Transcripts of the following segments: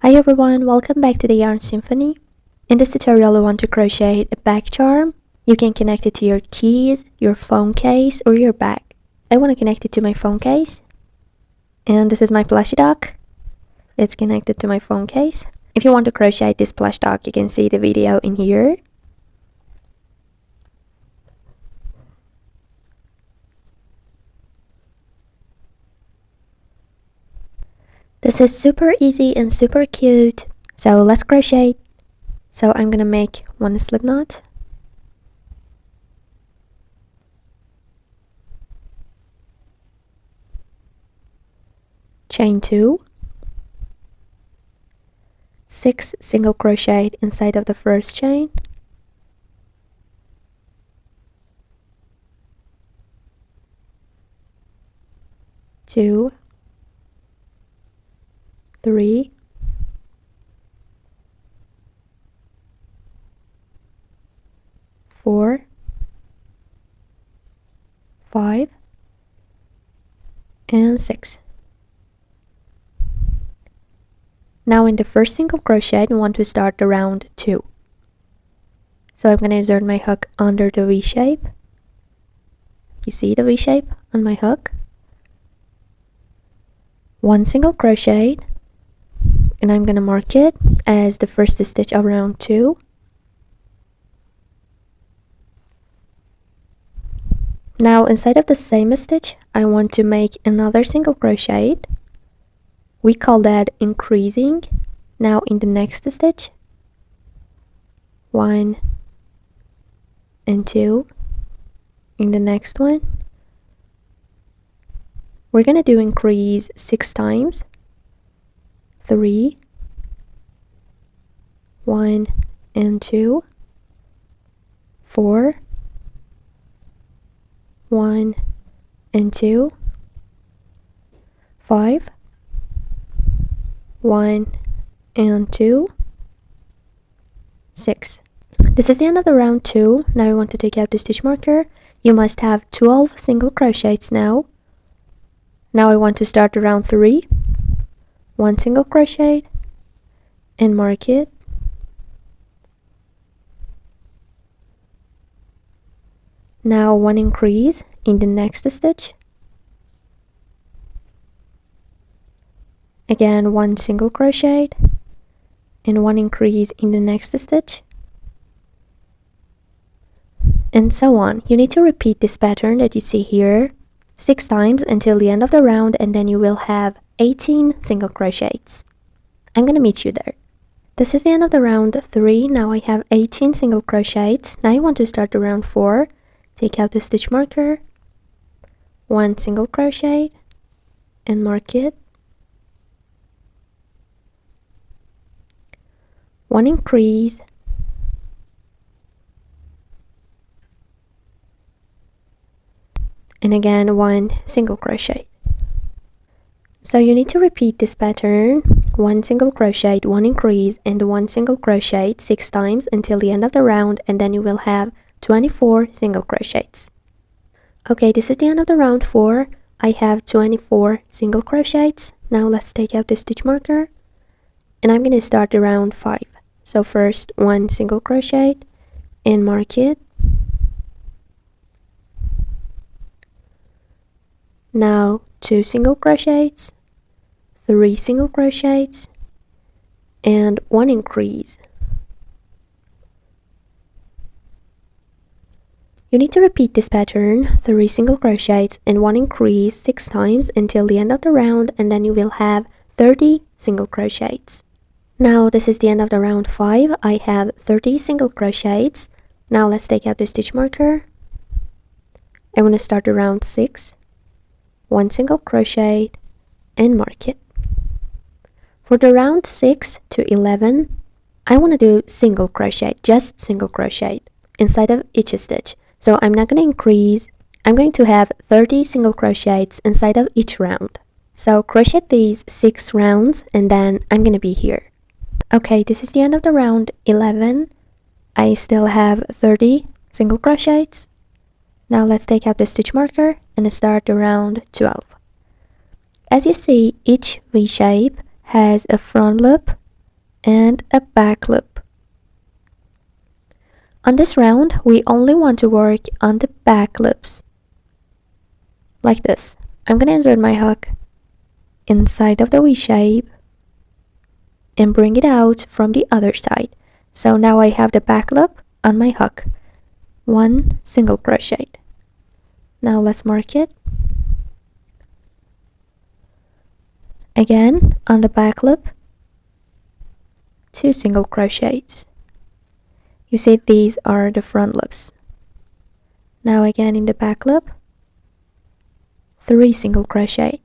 Hi everyone, welcome back to the Yarn Symphony. In this tutorial I want to crochet a bag charm. You can connect it to your keys, your phone case or your bag. I want to connect it to my phone case. And this is my plushie dog. It's connected to my phone case. If you want to crochet this plush dog, you can see the video in here. This is super easy and super cute. So let's crochet. So I'm gonna make one slip knot. Chain 2. 6 single crochet inside of the first chain. Two, 3, 4, 5, and 6. Now in the first single crochet we want to start the round 2. So I'm going to insert my hook under the V shape. You see the V shape on my hook? One single crochet, and I'm going to mark it as the first stitch of round 2. Now inside of the same stitch I want to make another single crochet. We call that increasing. Now in the next stitch, 1 and 2. In the next one we're gonna do increase 6 times. 3, 1 and 2, 4, 1 and 2, 5, 1 and 2, 6. This is the end of the round 2. Now I want to take out the stitch marker. You must have 12 single crochets now. Now I want to start the round 3. 1 single crochet and mark it. Now 1 increase in the next stitch. Again 1 single crochet and 1 increase in the next stitch. And so on. You need to repeat this pattern that you see here 6 times until the end of the round, and then you will have 18 single crochets. I'm gonna meet you there. This is the end of the round 3. Now I have 18 single crochets. Now I want to start the round 4. Take out the stitch marker, 1 single crochet and mark it. 1 increase, and again 1 single crochet. So you need to repeat this pattern 1 single crochet, 1 increase and 1 single crochet 6 times until the end of the round, and then you will have 24 single crochets. Okay, this is the end of the round 4. I have 24 single crochets. Now let's take out the stitch marker and I'm going to start the round 5. So first 1 single crochet and mark it. Now 2 single crochets, 3 single crochets and 1 increase. You need to repeat this pattern 3 single crochets and 1 increase 6 times until the end of the round, and then you will have 30 single crochets. Now this is the end of the round 5. I have 30 single crochets. Now let's take out the stitch marker. I want to start the round 6. 1 single crochet and mark it. For the round 6 to 11, I want to do single crochet, just single crochet inside of each stitch. So I'm not going to increase. I'm going to have 30 single crochets inside of each round. So crochet these 6 rounds and then I'm going to be here. Okay, this is the end of the round 11. I still have 30 single crochets. Now let's take out the stitch marker and start the round 12. As you see, each V shape has a front loop and a back loop. On this round, we only want to work on the back loops. Like this. I'm going to insert my hook inside of the V shape and bring it out from the other side. So now I have the back loop on my hook. 1 single crochet. Now let's mark it. Again, on the back loop, 2 single crochets. You see these are the front loops. Now again in the back loop, 3 single crochet.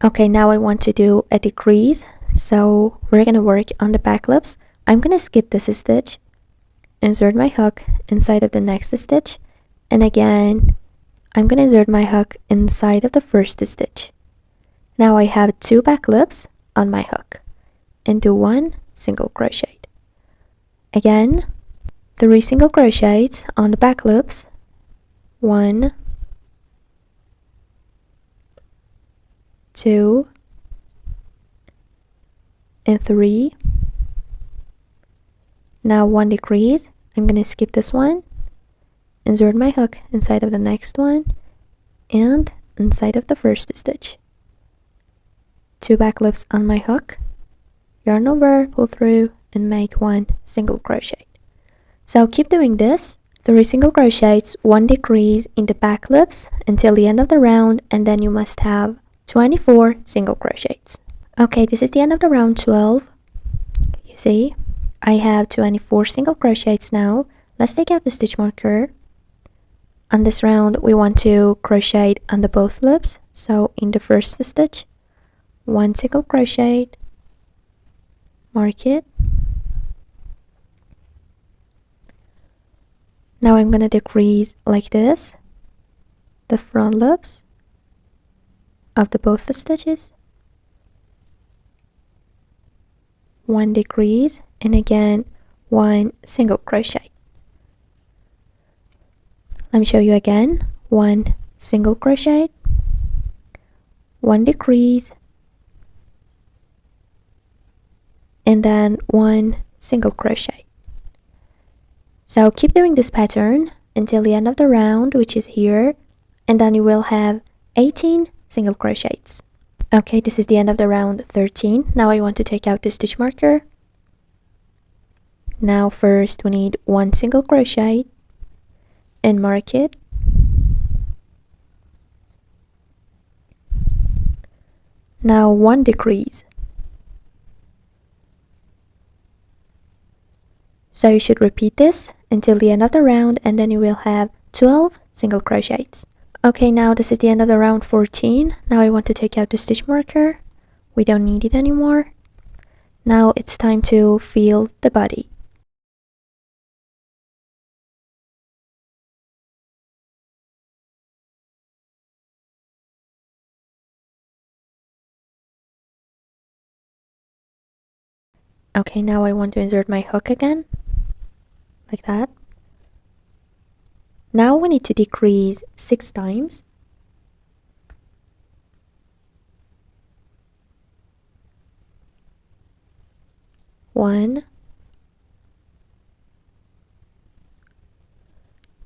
Okay, now I want to do a decrease, so we're gonna work on the back loops. I'm gonna skip this stitch, insert my hook inside of the next stitch, and again I'm gonna insert my hook inside of the first stitch. Now I have 2 back loops on my hook and do 1 single crochet. Again, 3 single crochets on the back loops. 1, 2, and 3. Now 1 decrease. I'm gonna skip this one, insert my hook inside of the next one and inside of the first stitch. 2 back loops on my hook, yarn over, pull through, and make 1 single crochet. So keep doing this, 3 single crochets, 1 decrease in the back loops until the end of the round, and then you must have 24 single crochets. Okay, this is the end of the round 12. You see, I have 24 single crochets now. Let's take out the stitch marker. On this round, we want to crochet on the both loops. So in the first stitch, 1 single crochet, mark it. Now I'm going to decrease like this, the front loops of the both stitches. 1 decrease, and again 1 single crochet. Let me show you again. 1 single crochet, 1 decrease, and then 1 single crochet. So keep doing this pattern until the end of the round, which is here, and then you will have 18 single crochets. Okay, this is the end of the round 13. Now I want to take out the stitch marker. Now first we need 1 single crochet and mark it. Now 1 decrease. So you should repeat this until the end of the round, and then you will have 12 single crochets. Okay, now this is the end of the round 14. Now I want to take out the stitch marker. We don't need it anymore. Now it's time to fill the body. Okay, now I want to insert my hook again, like that. Now we need to decrease 6 times. One,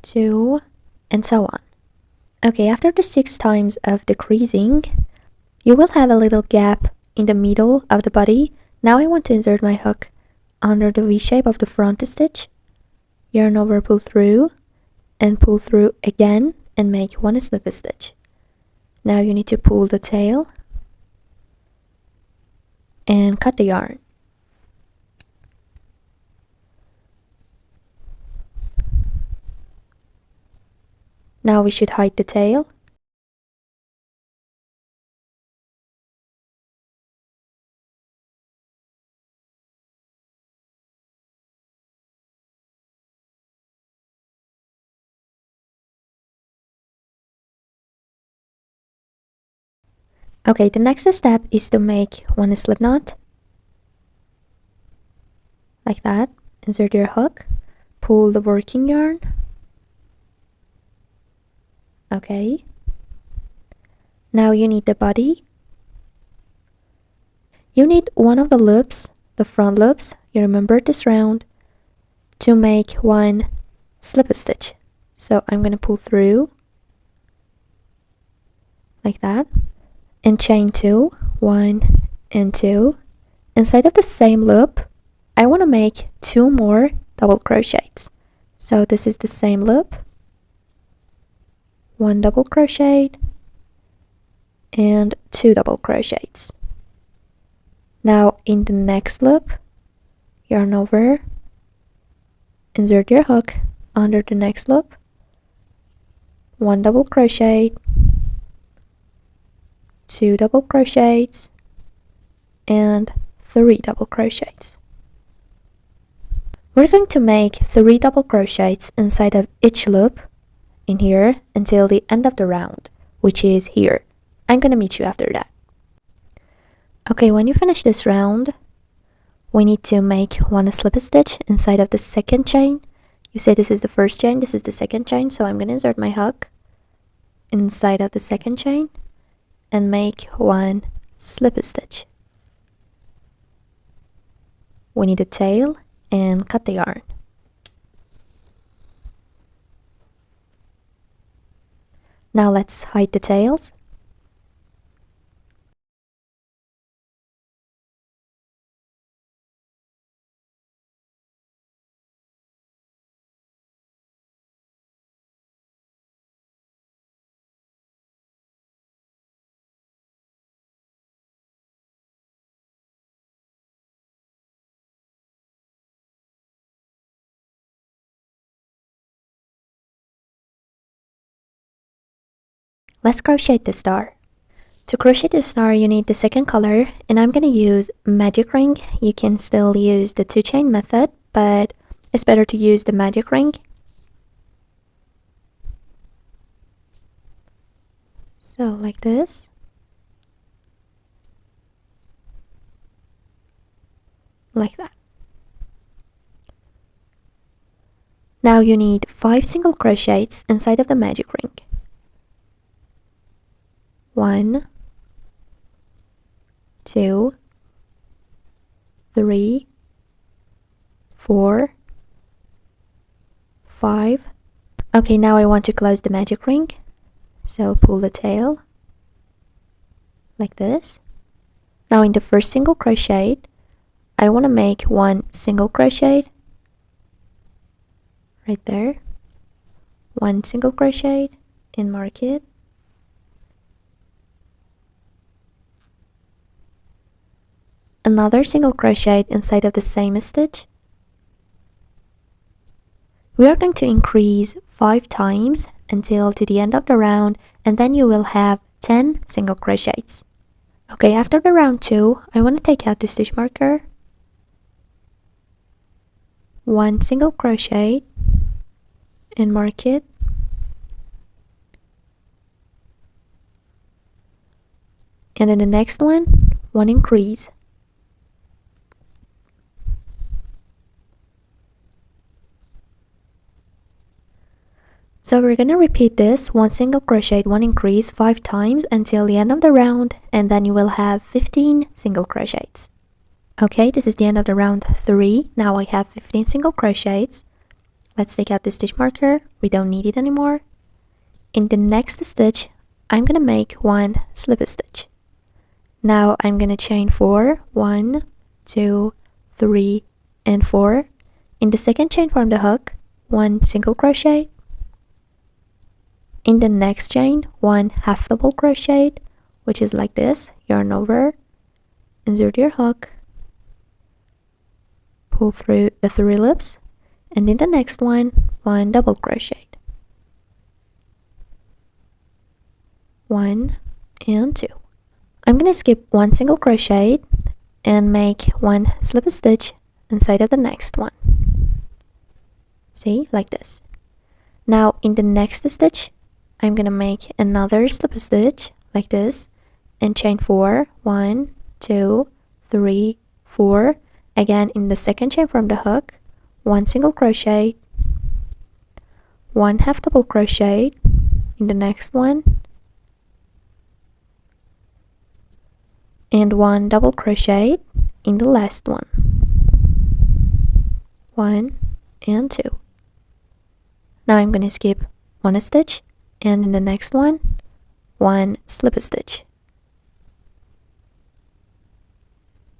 2, and so on. Okay, after the 6 times of decreasing, you will have a little gap in the middle of the body. Now I want to insert my hook under the V shape of the front stitch, yarn over, pull through, and pull through again and make 1 slip stitch. Now you need to pull the tail and cut the yarn. Now we should hide the tail. Okay, the next step is to make 1 slip knot, like that. Insert your hook, pull the working yarn. Okay, now you need the body. You need one of the loops, the front loops, you remember this round, to make one slip stitch. So I'm going to pull through like that and chain 2, 1 and 2. Inside of the same loop, I want to make 2 more double crochets. So this is the same loop, 1 double crochet and 2 double crochets. Now in the next loop, yarn over, insert your hook under the next loop, 1 double crochet, 2 double crochets and 3 double crochets. We're going to make 3 double crochets inside of each loop in here until the end of the round, which is here. I'm going to meet you after that. Okay, when you finish this round, we need to make 1 slip stitch inside of the second chain. You say this is the first chain, this is the second chain, so I'm going to insert my hook inside of the second chain and make 1 slip stitch. We need a tail and cut the yarn. Now let's hide the tails. Let's crochet the star. To crochet the star, you need the second color, and I'm going to use magic ring. You can still use the 2 chain method, but it's better to use the magic ring. So like this. Like that. Now you need 5 single crochets inside of the magic ring. 1, 2, 3, 4, 5. Okay, now I want to close the magic ring. So pull the tail like this. Now in the first single crochet, I want to make 1 single crochet right there. 1 single crochet and mark it. Another single crochet inside of the same stitch. We are going to increase 5 times until to the end of the round, and then you will have 10 single crochets. Okay, after the round 2, I want to take out the stitch marker, 1 single crochet and mark it. And in the next one, 1 increase. So we're going to repeat this 1 single crochet, 1 increase 5 times until the end of the round, and then you will have 15 single crochets. Okay, this is the end of the round 3. Now I have 15 single crochets. Let's take out the stitch marker. We don't need it anymore. In the next stitch, I'm going to make 1 slip stitch. Now I'm going to chain 4, 1, 2, 3, and 4. In the second chain from the hook, 1 single crochet. In the next chain, 1 half double crochet, which is like this, yarn over, insert your hook, pull through the 3 loops, and in the next one, 1 double crochet. 1 and 2. I'm going to skip 1 single crochet and make 1 slip stitch inside of the next one. See, like this. Now in the next stitch, I'm going to make another slip stitch like this and chain 4, 1, 2, 3, 4. Again, in the second chain from the hook, 1 single crochet, 1 half double crochet in the next one, and 1 double crochet in the last one. 1 and 2. Now I'm going to skip 1 stitch, and in the next one, 1 slip stitch,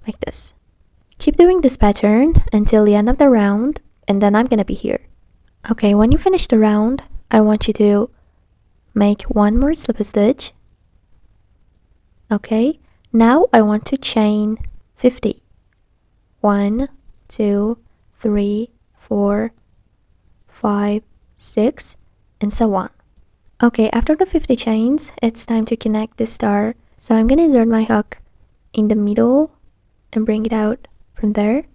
like this. Keep doing this pattern until the end of the round, and then I'm gonna be here. Okay, when you finish the round, I want you to make 1 more slip stitch. Okay, now I want to chain 50. 1, 2, 3, 4, 5, 6, and so on. Okay, after the 50 chains, it's time to connect the star. So I'm gonna insert my hook in the middle and bring it out from there.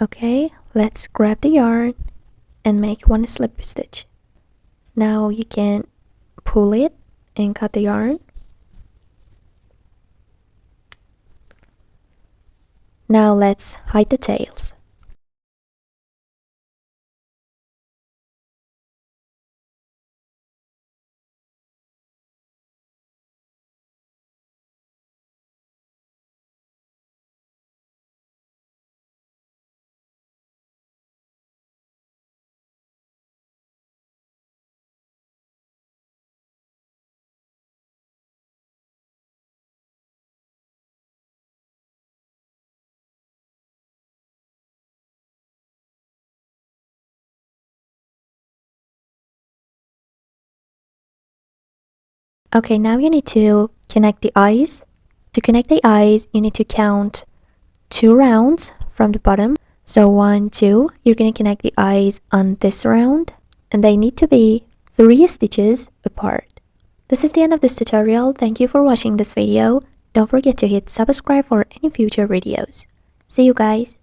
Okay, let's grab the yarn and make 1 slip stitch. Now you can pull it and cut the yarn. Now let's hide the tails. Okay, now you need to connect the eyes. To connect the eyes, you need to count 2 rounds from the bottom. So 1, 2, you're going to connect the eyes on this round, and they need to be 3 stitches apart. This is the end of this tutorial. Thank you for watching this video. Don't forget to hit subscribe for any future videos. See you guys!